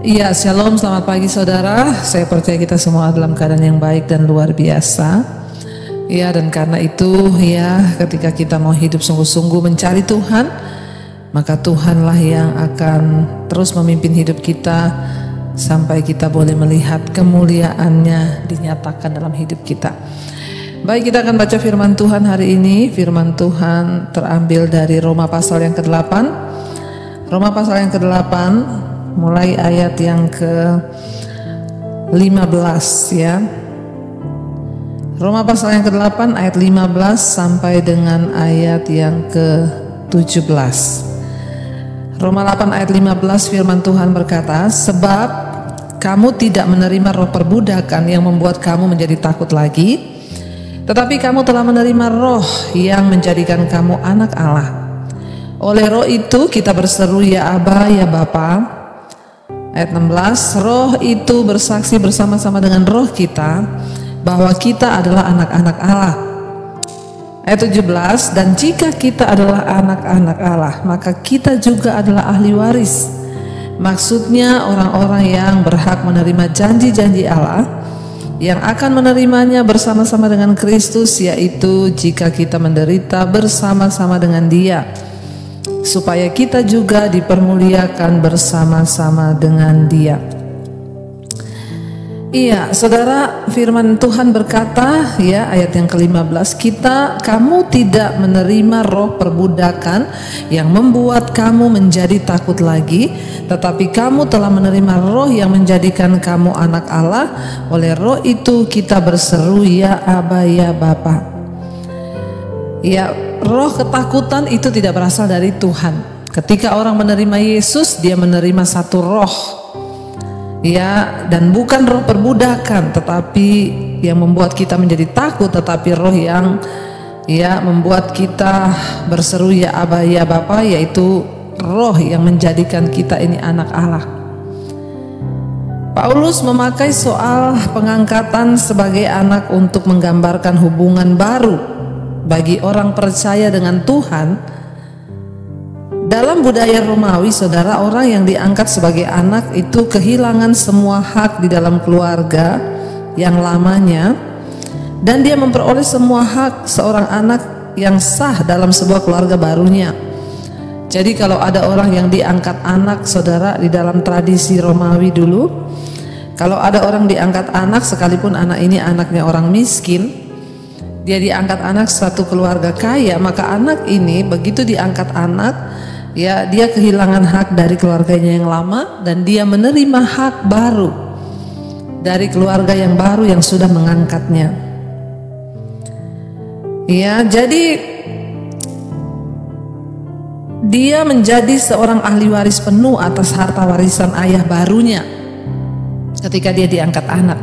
Iya, shalom, selamat pagi saudara. Saya percaya kita semua dalam keadaan yang baik dan luar biasa. Ya, dan karena itu ya, ketika kita mau hidup sungguh-sungguh mencari Tuhan, maka Tuhanlah yang akan terus memimpin hidup kita sampai kita boleh melihat kemuliaan-Nya dinyatakan dalam hidup kita. Baik, kita akan baca firman Tuhan hari ini. Firman Tuhan terambil dari Roma pasal yang ke-8. Roma pasal yang ke-8 mulai ayat yang ke-15 ya. Roma pasal yang ke-8 ayat 15 sampai dengan ayat yang ke-17. Roma 8 ayat 15 firman Tuhan berkata, sebab kamu tidak menerima roh perbudakan yang membuat kamu menjadi takut lagi, tetapi kamu telah menerima roh yang menjadikan kamu anak Allah. Oleh roh itu kita berseru, ya Aba, ya Bapa. Ayat 16, roh itu bersaksi bersama-sama dengan roh kita bahwa kita adalah anak-anak Allah. Ayat 17, dan jika kita adalah anak-anak Allah, maka kita juga adalah ahli waris. Maksudnya orang-orang yang berhak menerima janji-janji Allah, yang akan menerimanya bersama-sama dengan Kristus, yaitu jika kita menderita bersama-sama dengan Dia, supaya kita juga dipermuliakan bersama-sama dengan Dia. Iya, saudara, firman Tuhan berkata ya, ayat yang ke-15, kamu tidak menerima roh perbudakan yang membuat kamu menjadi takut lagi, tetapi kamu telah menerima roh yang menjadikan kamu anak Allah. Oleh roh itu kita berseru, ya Aba, ya Bapa. Ya, roh ketakutan itu tidak berasal dari Tuhan. Ketika orang menerima Yesus, dia menerima satu roh. Ya, dan bukan roh perbudakan, tetapi yang membuat kita menjadi takut, tetapi roh yang ya membuat kita berseru, ya Aba, ya Bapa, yaitu roh yang menjadikan kita ini anak Allah. Paulus memakai soal pengangkatan sebagai anak untuk menggambarkan hubungan baru bagi orang percaya dengan Tuhan. Dalam budaya Romawi, saudara, orang yang diangkat sebagai anak itu kehilangan semua hak di dalam keluarga yang lamanya, dan dia memperoleh semua hak seorang anak yang sah dalam sebuah keluarga barunya. Jadi kalau ada orang yang diangkat anak, saudara, di dalam tradisi Romawi dulu, kalau ada orang diangkat anak, sekalipun anak ini anaknya orang miskin, dia diangkat anak satu keluarga kaya, maka anak ini begitu diangkat anak, ya dia kehilangan hak dari keluarganya yang lama, dan dia menerima hak baru dari keluarga yang baru yang sudah mengangkatnya. Ya, jadi dia menjadi seorang ahli waris penuh atas harta warisan ayah barunya ketika dia diangkat anak.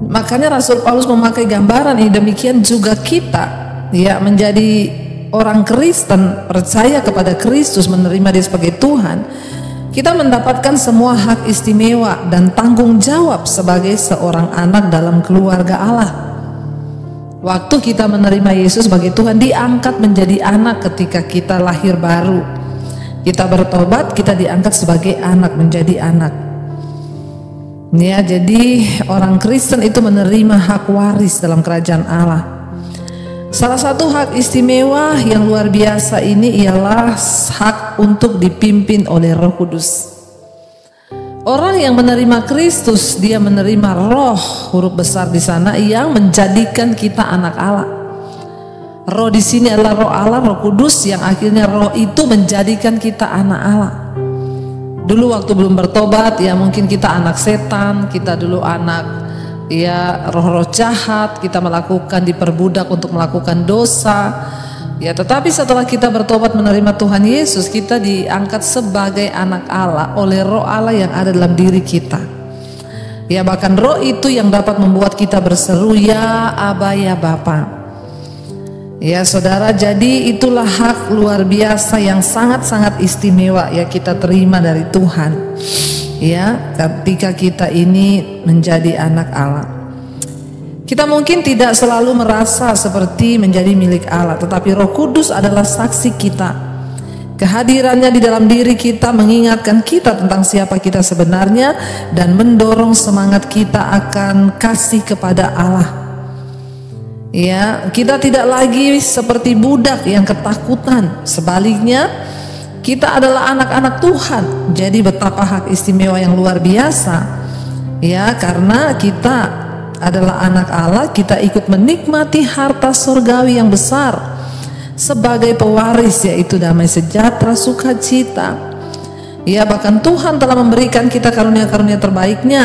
Makanya Rasul Paulus memakai gambaran ini, demikian juga kita ya menjadi orang Kristen, percaya kepada Kristus, menerima Dia sebagai Tuhan, kita mendapatkan semua hak istimewa dan tanggung jawab sebagai seorang anak dalam keluarga Allah. Waktu kita menerima Yesus sebagai Tuhan, diangkat menjadi anak ketika kita lahir baru. Kita bertobat, kita diangkat sebagai anak, menjadi anak. Ya, jadi orang Kristen itu menerima hak waris dalam kerajaan Allah. Salah satu hak istimewa yang luar biasa ini ialah hak untuk dipimpin oleh Roh Kudus. Orang yang menerima Kristus, dia menerima roh, huruf besar di sana, yang menjadikan kita anak Allah. Roh di sini adalah roh Allah, Roh Kudus, yang akhirnya roh itu menjadikan kita anak Allah. Dulu waktu belum bertobat, ya mungkin kita anak setan, kita dulu anak ya roh-roh jahat, kita melakukan, diperbudak untuk melakukan dosa. Ya, tetapi setelah kita bertobat menerima Tuhan Yesus, kita diangkat sebagai anak Allah oleh roh Allah yang ada dalam diri kita. Ya, bahkan roh itu yang dapat membuat kita berseru, ya Aba, ya Bapa. Ya saudara, jadi itulah hak luar biasa yang sangat-sangat istimewa ya kita terima dari Tuhan. Ya, ketika kita ini menjadi anak Allah. Kita mungkin tidak selalu merasa seperti menjadi milik Allah, tetapi Roh Kudus adalah saksi kita. Kehadirannya di dalam diri kita mengingatkan kita tentang siapa kita sebenarnya dan mendorong semangat kita akan kasih kepada Allah. Ya, kita tidak lagi seperti budak yang ketakutan. Sebaliknya, kita adalah anak-anak Tuhan. Jadi betapa hak istimewa yang luar biasa. Ya, karena kita adalah anak Allah, kita ikut menikmati harta surgawi yang besar sebagai pewaris, yaitu damai sejahtera, sukacita. Ya, bahkan Tuhan telah memberikan kita karunia-karunia terbaiknya,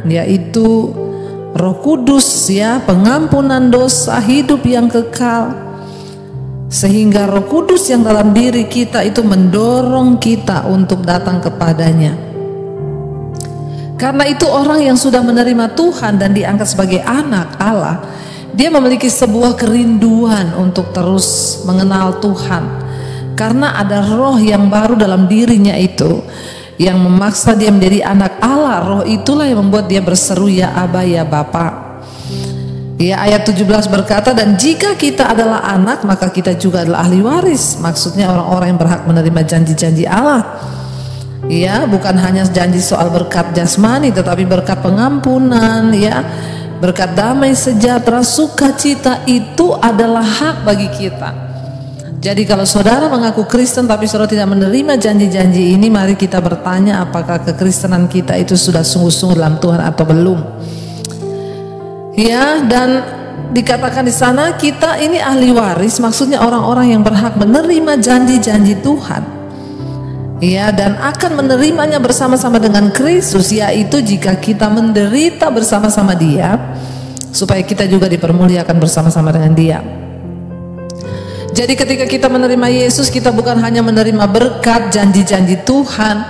yaitu Roh Kudus, ya, pengampunan dosa, hidup yang kekal. Sehingga Roh Kudus yang dalam diri kita itu mendorong kita untuk datang kepadanya. Karena itu orang yang sudah menerima Tuhan dan diangkat sebagai anak Allah, dia memiliki sebuah kerinduan untuk terus mengenal Tuhan. Karena ada roh yang baru dalam dirinya itu yang memaksa dia menjadi anak Allah. Roh itulah yang membuat dia berseru, ya Aba, ya Bapa. Ya, ayat 17 berkata, dan jika kita adalah anak, maka kita juga adalah ahli waris. Maksudnya orang-orang yang berhak menerima janji-janji Allah. Ya, bukan hanya janji soal berkat jasmani, tetapi berkat pengampunan, ya, berkat damai sejahtera, sukacita, itu adalah hak bagi kita. Jadi kalau saudara mengaku Kristen tapi saudara tidak menerima janji-janji ini, mari kita bertanya apakah kekristenan kita itu sudah sungguh-sungguh dalam Tuhan atau belum. Ya, dan dikatakan di sana kita ini ahli waris, maksudnya orang-orang yang berhak menerima janji-janji Tuhan. Ya, dan akan menerimanya bersama-sama dengan Kristus, yaitu jika kita menderita bersama-sama Dia, supaya kita juga dipermuliakan bersama-sama dengan Dia. Jadi ketika kita menerima Yesus, kita bukan hanya menerima berkat janji-janji Tuhan,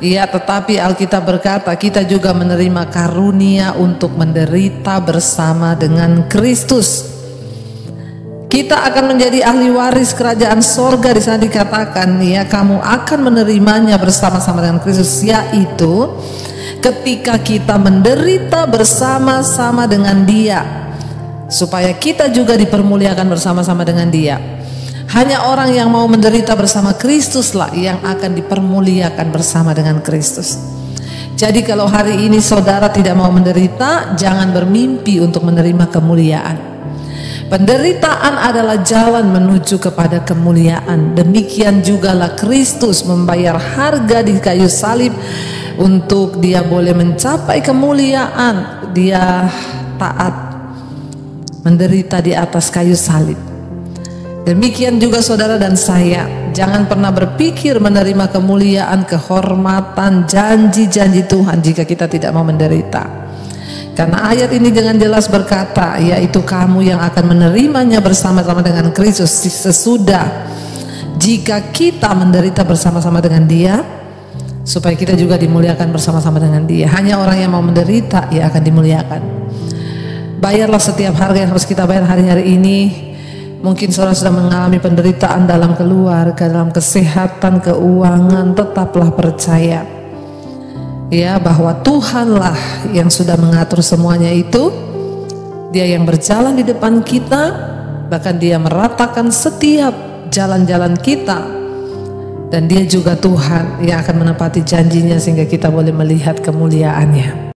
ya, tetapi Alkitab berkata kita juga menerima karunia untuk menderita bersama dengan Kristus. Kita akan menjadi ahli waris kerajaan sorga. Di sana dikatakan, ya, kamu akan menerimanya bersama-sama dengan Kristus, yaitu ketika kita menderita bersama-sama dengan Dia, supaya kita juga dipermuliakan bersama-sama dengan Dia. Hanya orang yang mau menderita bersama Kristus lah yang akan dipermuliakan bersama dengan Kristus. Jadi kalau hari ini saudara tidak mau menderita, jangan bermimpi untuk menerima kemuliaan. Penderitaan adalah jalan menuju kepada kemuliaan. Demikian jugalah Kristus membayar harga di kayu salib untuk dia boleh mencapai kemuliaan. Dia taat menderita di atas kayu salib. Demikian juga saudara dan saya, jangan pernah berpikir menerima kemuliaan, kehormatan, janji-janji Tuhan jika kita tidak mau menderita. Karena ayat ini dengan jelas berkata, yaitu kamu yang akan menerimanya bersama-sama dengan Kristus sesudah jika kita menderita bersama-sama dengan Dia, supaya kita juga dimuliakan bersama-sama dengan Dia. Hanya orang yang mau menderita ia akan dimuliakan. Bayarlah setiap harga yang harus kita bayar hari-hari ini. Mungkin saudara sudah mengalami penderitaan dalam keluarga, dalam kesehatan, keuangan, tetaplah percaya, ya, bahwa Tuhanlah yang sudah mengatur semuanya itu. Dia yang berjalan di depan kita, bahkan Dia meratakan setiap jalan-jalan kita, dan Dia juga Tuhan yang akan menepati janjinya sehingga kita boleh melihat kemuliaannya.